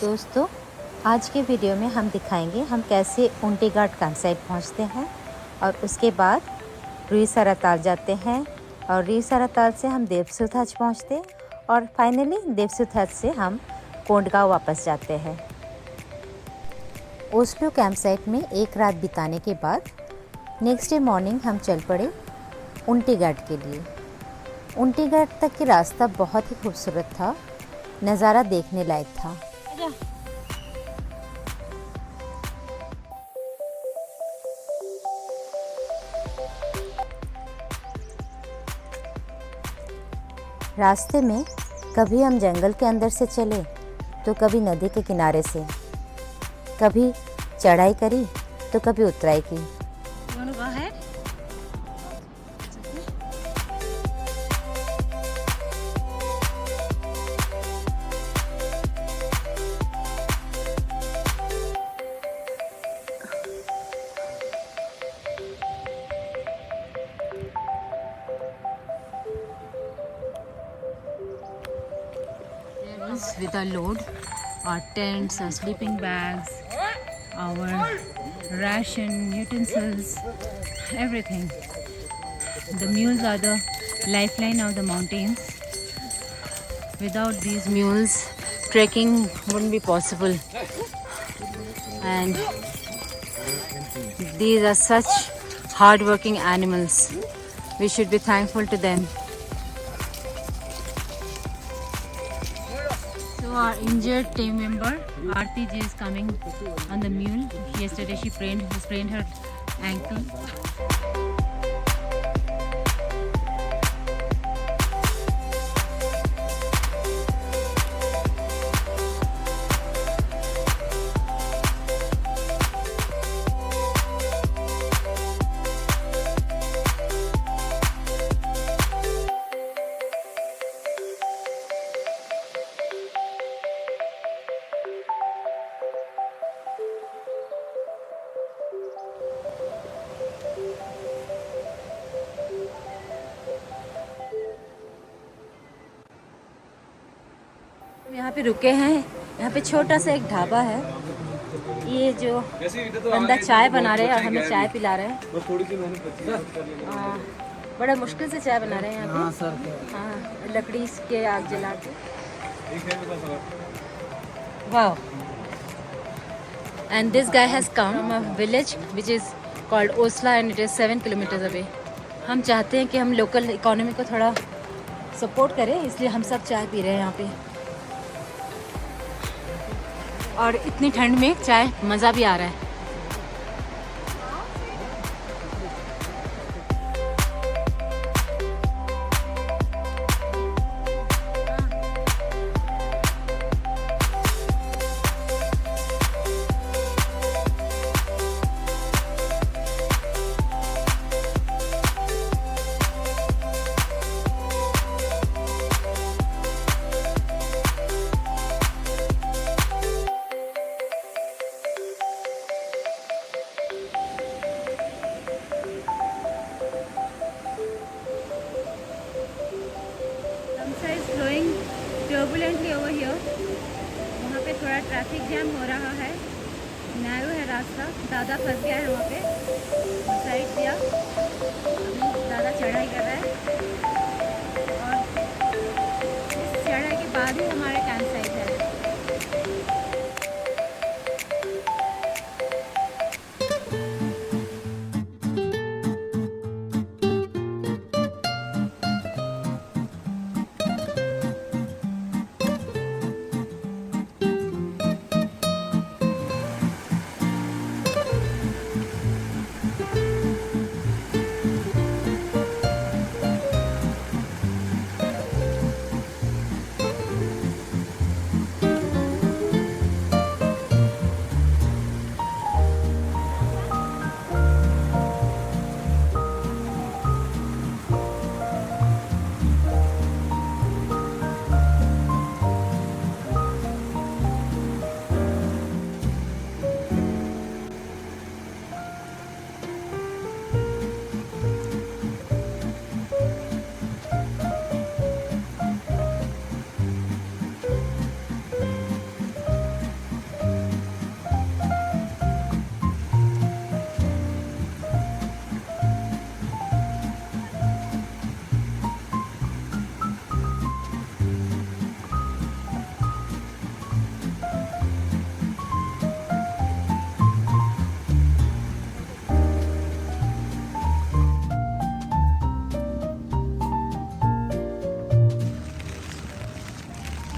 दोस्तों, आज के वीडियो में हम दिखाएंगे हम कैसे ऊंटी घाट कैंपसाइट पहुंचते हैं और उसके बाद रुईसरा ताल जाते हैं और रुईसरा ताल से हम देवसुत हज पहुंचते हैं और फाइनली देवसुत हज से हम कोंडगांव वापस जाते हैं। ओस्लो कैंपसाइट में एक रात बिताने के बाद नेक्स्ट डे मॉर्निंग हम चल पड़े ऊंटी घाट के लिए। ऊंटी घाट तक की रास्ता बहुत ही खूबसूरत था, नज़ारा देखने लायक था। रास्ते में कभी हम जंगल के अंदर से चले तो कभी नदी के किनारे से, कभी चढ़ाई करी तो कभी उतराई की। With our load, our tents, our sleeping bags, our ration, utensils, everything. The mules are the lifeline of the mountains. Without these mules, trekking wouldn't be possible. And these are such hard-working animals. We should be thankful to them. Our injured team member Aarti ji is coming on the mule. Yesterday she sprained her ankle. यहाँ पे रुके हैं। यहाँ पे छोटा सा एक ढाबा है। ये जो बंदा चाय बना रहे हैं और हमें चाय पिला रहे हैं। बड़ा मुश्किल से चाय बना रहे हैं यहाँ पे। हाँ, लकड़ी के आग जला के। वाह। And this guy has come from a village which is called Osla and it is 7 kilometers away. हम चाहते हैं कि हम लोकल इकोनॉमी को थोड़ा सपोर्ट करें, इसलिए हम सब चाय पी रहे हैं यहाँ पे। और इतनी ठंड में चाय मज़ा भी आ रहा है। Flowing turbulently over here. वहाँ पे थोड़ा ट्रैफिक जैम हो रहा है। नैरो है रास्ता, दादा फंस गया है वहाँ पे। साइड दिया, अभी दादा चढ़ाई कर रहा है और इस चढ़ाई के बाद ही हमारे कैंप साइट है।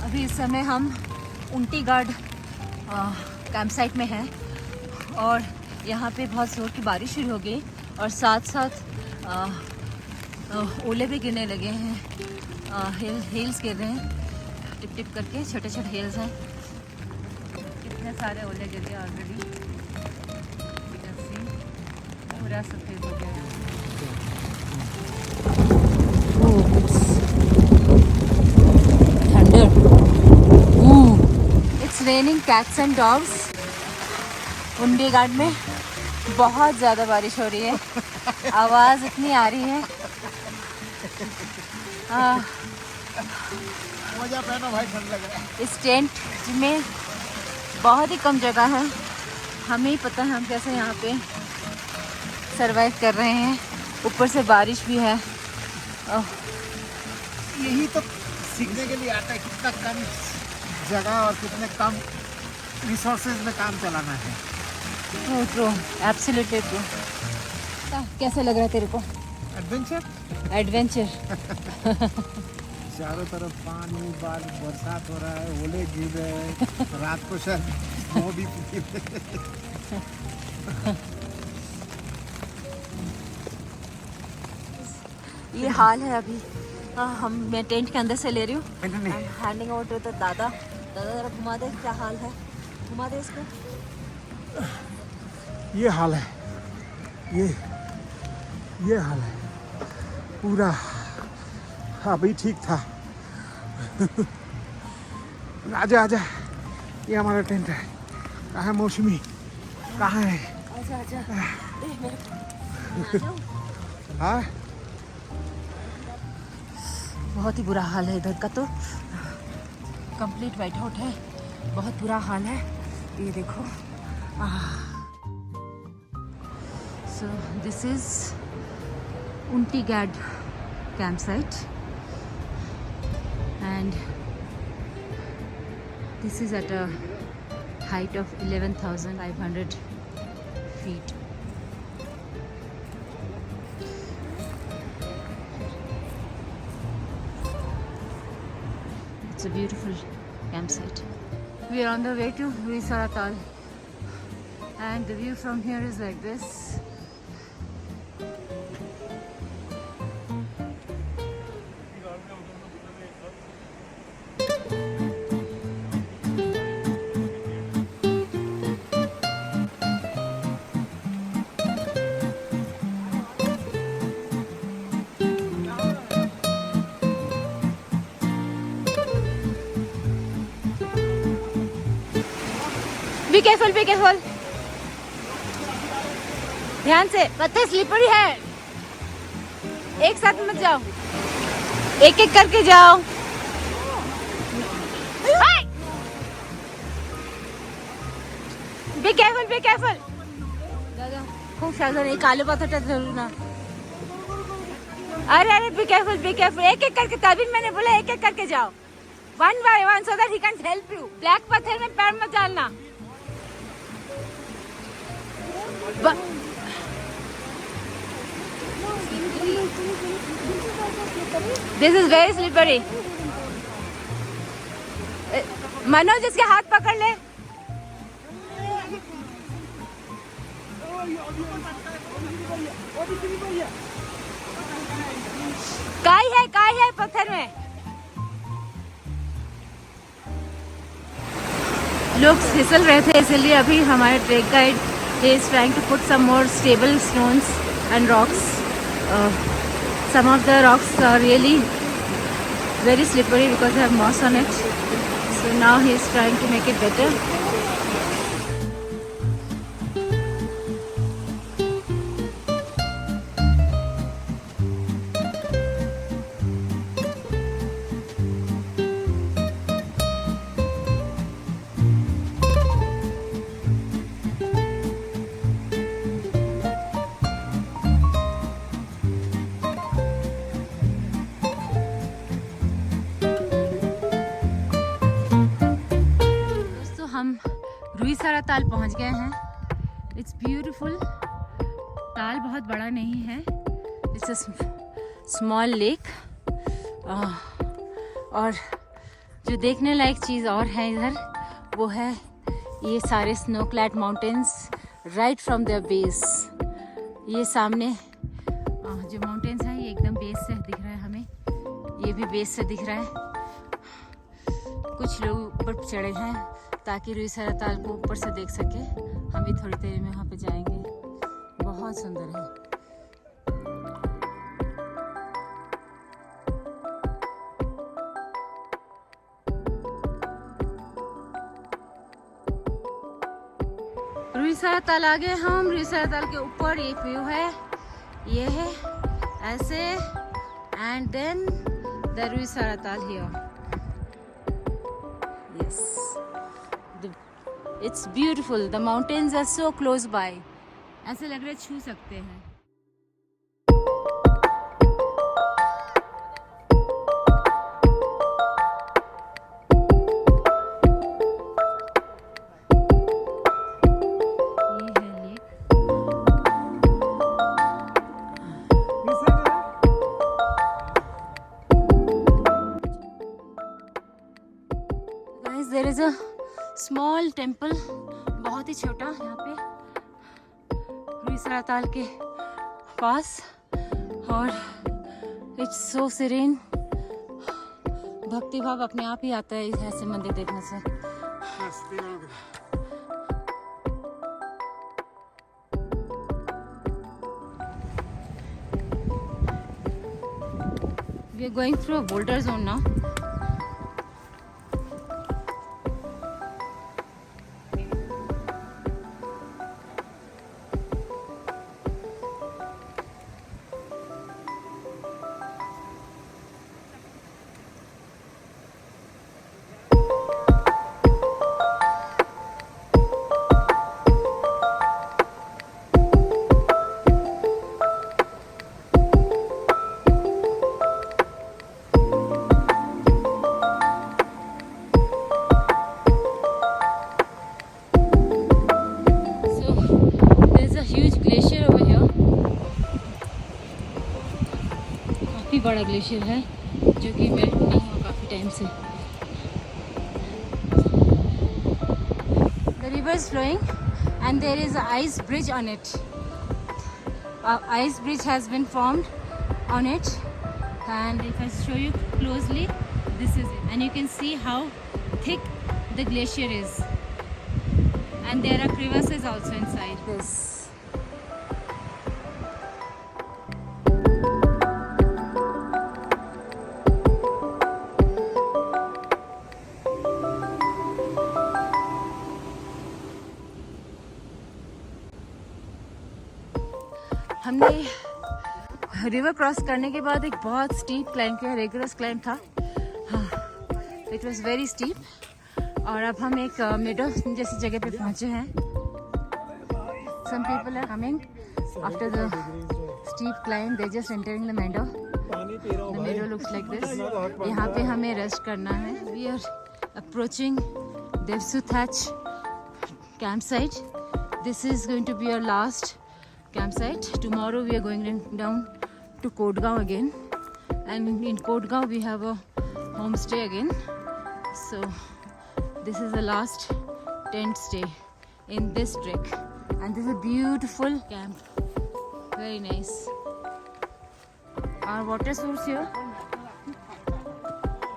अभी इस समय हम उंटी गार्ड कैंप साइट में हैं और यहाँ पे बहुत ज़ोर की बारिश शुरू हो गई और साथ साथ ओले भी गिरने लगे हैं। हिल्स गिर रहे हैं टिप टिप करके, छोटे छोटे हिल्स हैं। कितने सारे ओले गिर गए ऑलरेडी, पूरा सफ़ेद हो गया है। Thunder, it's raining cats and dogs. उंडी गार्ड में बहुत ज़्यादा बारिश हो रही है, आवाज़ इतनी आ रही है। मजा पहनो भाई, ठंड लग रहा है। इस टेंट में बहुत ही कम जगह है, हमें ही पता है हम कैसे यहाँ पे सरवाइव कर रहे हैं। ऊपर से बारिश भी है। यही तो सीखने के लिए आता है, कितना कम जगह और कितने कम रिसोर्सेज में काम चलाना है। True, absolutely true. कैसे लग रहा है तेरे को एडवेंचर? एडवेंचर। चारों तरफ पानी, बरसात हो रहा है, ओले गिर रहे हैं, रात को शायद स्नो भी गिर रहे हैं। ये हाल है अभी। मैं टेंट के अंदर से ले रही हूँ। नहीं, हैंडिंग ओवर टू द दादा। दादा जरा घुमा दे, क्या हाल है, घुमा दे इसको। ये हाल है, ये हाल है पूरा। अभी ठीक था। आजा आजा, ये हमारा टेंट है। कहाँ है मौसमी, कहाँ है? आजा आजा, हाँ, बहुत ही बुरा हाल है इधर का। तो कंप्लीट वाइट आउट है, बहुत बुरा हाल है। ये देखो। सो दिस इज उंटी गार्ड campsite and this is at a height of 11,500 feet. It's a beautiful campsite. We are on the way to Ruisara Tal and the view from here is like this. Be careful, be careful. ध्यान से, पत्थर slippery है। एक साथ मत जाओ, एक एक करके जाओ। Be careful, be careful. दादा खूब सावधान, एक काले पत्थर टच जरूर ना। अरे अरे be careful, be careful. एक एक करके, तभी मैंने बोला एक एक करके जाओ। One by one so that he can help you. Black पत्थर में पैर मत डालना। This is very slippery. Manoj इसके हाथ पकड़ ले। काय है पत्थर में। लोग फिसल रहे थे, इसलिए अभी हमारे trek guide is trying to put some more stable stones and rocks. Some of the rocks are really very slippery because they have moss on it. So now he is trying to make it better. हम रुईसरा ताल पहुंच गए हैं। It's beautiful. ताल बहुत बड़ा नहीं है, इट्स अ स्मॉल लेक और जो देखने लायक चीज़ और है इधर, वो है ये सारे snow clad mountains right from there base. ये सामने जो माउंटेन्स हैं ये एकदम बेस से दिख रहा है हमें, ये भी बेस से दिख रहा है। कुछ लोग ऊपर चढ़े हैं ताकि रुईसरा ताल को ऊपर से देख सके। हम भी थोड़ी देर में वहाँ पे जाएंगे। बहुत सुंदर है। रुईसरा ताल आ गए हम। रुईसरा ताल के ऊपर एक व्यू है, ये है ऐसे, and then the Ruinsara Tal here. Yes, it's beautiful. The mountains are so close by, ऐसे लग रहा है छू सकते हैं। There is a small temple, बहुत ही छोटा, यहाँ पे रुईसरा ताल के पास, और इट्स सो सीरीन। भक्ति भाव अपने आप ही आता है ऐसे मंदिर देखने से। We are going through a boulder zone now. बड़ा ग्लेशियर है जो कि मेल्ट नहीं हुआ काफ़ी टाइम से। The river is flowing and there is an ice bridge on it. Ice bridge has been formed on it, and if I show you closely, this is it, and you can see how thick the glacier is, and there are crevasses also inside this. हमने river cross करने के बाद एक बहुत steep climb किया, regular climb था। हाँ, it was very steep. और अब हम एक मेडो जैसी जगह पे पहुंचे हैं। Some people are coming after the steep climb, they just entering the meadow. The meadow looks like this. यहाँ पे हमें रेस्ट करना है। वी आर अप्रोचिंग देवसुथाच campsite. This is going to be your last campsite. Tomorrow we are going down to Kodgaon again, and in Kodgaon we have a homestay again. So this is the last tent stay in this trek, and this is a beautiful camp, very nice. Our water source here,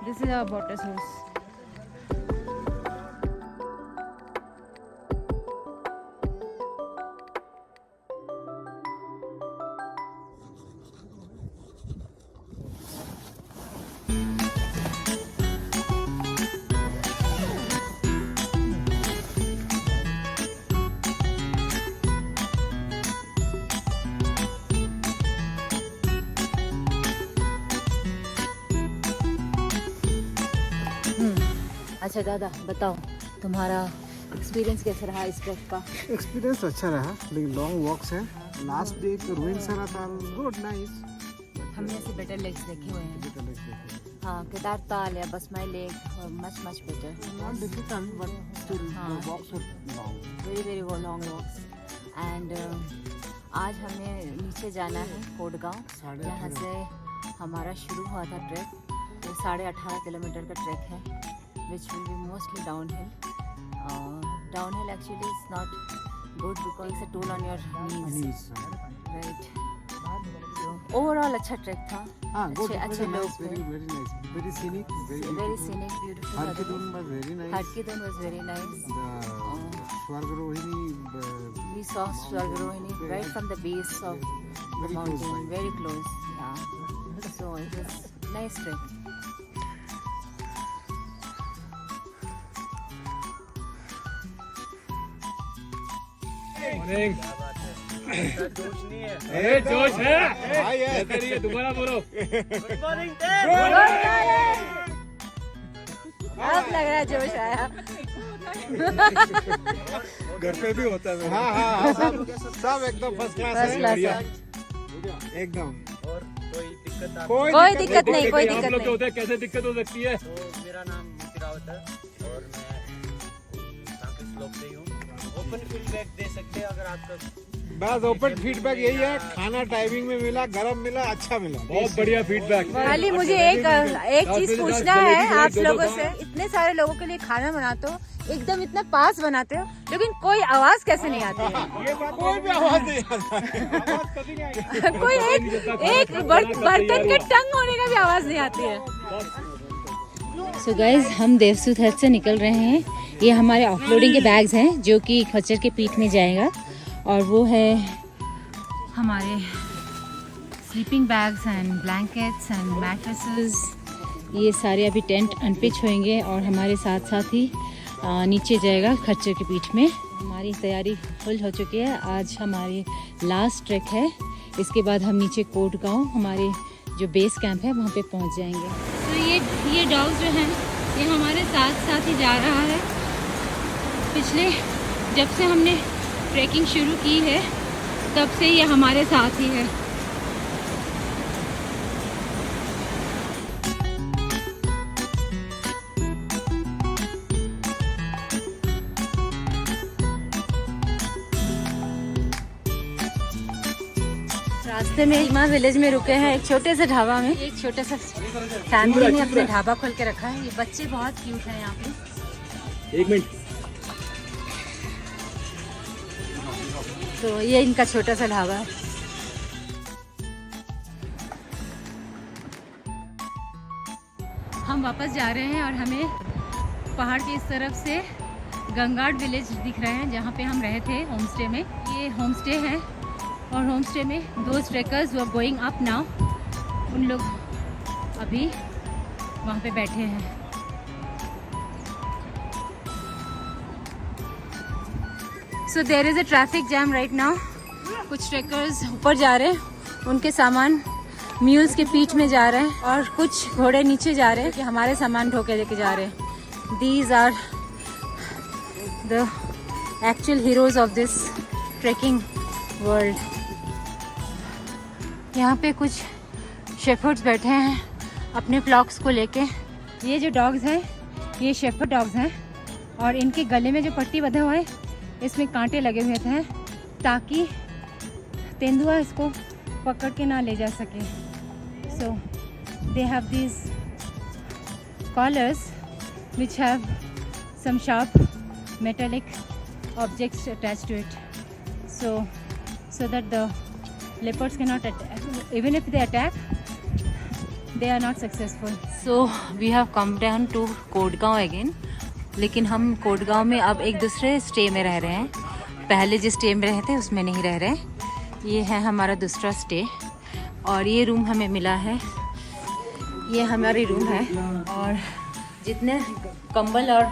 this is our water source. अच्छा दादा बताओ, तुम्हारा experience कैसा रहा इस track का? Experience अच्छा रहा, लेकिन लॉन्ग वॉक्स है। लास्ट डे तो रुईसरा ताल गुड नाइस। हमने ऐसे बेटर लेक्स देखे हुए हैं। हाँ, केदार ताल या बसमाई lake, much better. Not difficult but still walks were long, very long walks. And आज हमें नीचे जाना है कोडगांव, जहाँ से हमारा शुरू हुआ था ट्रैक। तो 18.5 किलोमीटर का ट्रैक है। which will be mostly downhill. Downhill actually is not good because it's a toll on your knees. Right. So overall अच्छा ट्रैक था. अच्छे लोग थे. Very scenic, very scenic, beautiful. Har Ki Dun was very nice. Har Ki Dun was very nice. Swargarohini. We saw Swargarohini right from the base of the mountain, very close. Yeah. So it was nice trek. Morning. जोश है। दोबारा बोलो। Good morning. अब लग रहा है जोश आया। घर पे भी होता है। हाँ सब एकदम फर्स्ट क्लास है। एकदम। और कोई दिक्कत नहीं, कोई आप दिक्कत लोग नहीं। होते हैं, कैसे दिक्कत हो सकती है? तो मेरा नाम मुक्ति रावत है और मैं कांकेर ब्लॉक से ही हूँ। ओपन फीडबैक दे सकते हैं अगर आपका बस ओपन फीडबैक यही है, खाना टाइमिंग में मिला, गरम मिला, अच्छा मिला। बहुत बढ़िया फीडबैक। खाली मुझे एक चीज पूछना है आप लोगों से, इतने सारे लोगों के लिए खाना बनाते हो, एकदम इतना पास बनाते हो, लेकिन कोई आवाज कैसे नहीं आती है? कोई भी आवाज नहीं आता। कोई एक बर्तन के टंग होने का भी आवाज नहीं आती है। सो गाइज हम देवसूत हट से निकल रहे हैं। ये हमारे ऑफलोडिंग के बैग्स हैं जो कि खच्चर के पीठ में जाएगा, और वो है हमारे sleeping bags and blankets and mattresses. ये सारे अभी टेंट अनपिच होंगे और हमारे साथ साथ ही नीचे जाएगा खच्चर के पीठ में। हमारी तैयारी फुल हो चुकी है। आज हमारी लास्ट ट्रैक है। इसके बाद हम नीचे कोटगांव हमारे जो बेस कैंप है वहाँ पे पहुँच जाएंगे। तो ये डॉग जो हैं ये हमारे साथ साथ ही जा रहा है। पिछले जब से हमने ट्रैकिंग शुरू की है तब से ये हमारे साथ ही है। रास्ते में हिमा विलेज में रुके हैं, एक छोटे से ढाबा में। एक छोटे से फैमिली ने अपने ढाबा खोल के रखा है। ये बच्चे बहुत क्यूट हैं यहाँ पे। एक मिनट। तो ये इनका छोटा सा ढाबा है। हम वापस जा रहे हैं और हमें पहाड़ के इस तरफ से गंगाड़ विलेज दिख रहे हैं जहाँ पे हम रहे थे होम स्टे में। ये होम स्टे है और होम स्टे में दो ट्रेकर्स वो गोइंग अप नाउ, उन लोग अभी वहाँ पे बैठे हैं। So there is a traffic jam right now. कुछ ट्रेकर्स ऊपर जा रहे हैं, उनके सामान म्यूल्स के पीठ में जा रहे हैं, और कुछ घोड़े नीचे जा रहे हैं कि हमारे सामान ढोके लेके जा रहे हैं। These are the actual heroes of this trekking world. यहाँ पे कुछ शेफर्ड्स बैठे हैं अपने फ्लॉक्स को लेके। ये जो डॉग्स हैं ये शेफर्ड डॉग्स हैं, और इनके गले में जो पट्टी बंधा हुआ है इसमें कांटे लगे हुए थे ताकि तेंदुआ इसको पकड़ के ना ले जा सके। So they have these collars which have some sharp metallic objects attached to it, so that the leopards cannot attack. Even if they attack, they are not successful. So we have come down to Kotgaon again, लेकिन हम कोटगांव में अब एक दूसरे stay में रह रहे हैं। पहले जिस स्टे में रहे थे उसमें नहीं रह रहे। ये है हमारा दूसरा स्टे, और ये रूम हमें मिला है। ये हमारी रूम है, और जितने कंबल और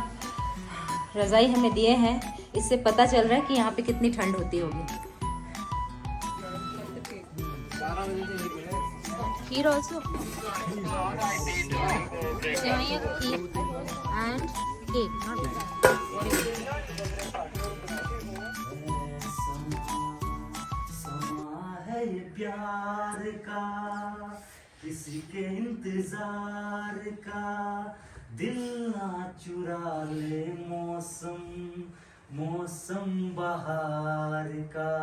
रज़ाई हमें दिए हैं इससे पता चल रहा है कि यहाँ पे कितनी ठंड होती होगी। खीर also सेवइयां का खीर and cake, not bad. प्यार का किसी के इंतजार का दिल ना चुरा ले मौसम बहार का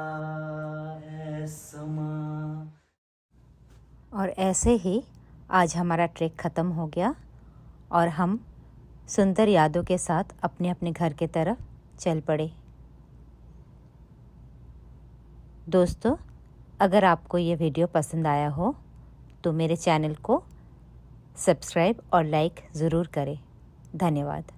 समा। और ऐसे ही आज हमारा ट्रैक ख़त्म हो गया और हम सुंदर यादों के साथ अपने अपने घर के तरफ चल पड़े। दोस्तों, अगर आपको ये वीडियो पसंद आया हो तो मेरे चैनल को सब्सक्राइब और लाइक ज़रूर करें। धन्यवाद।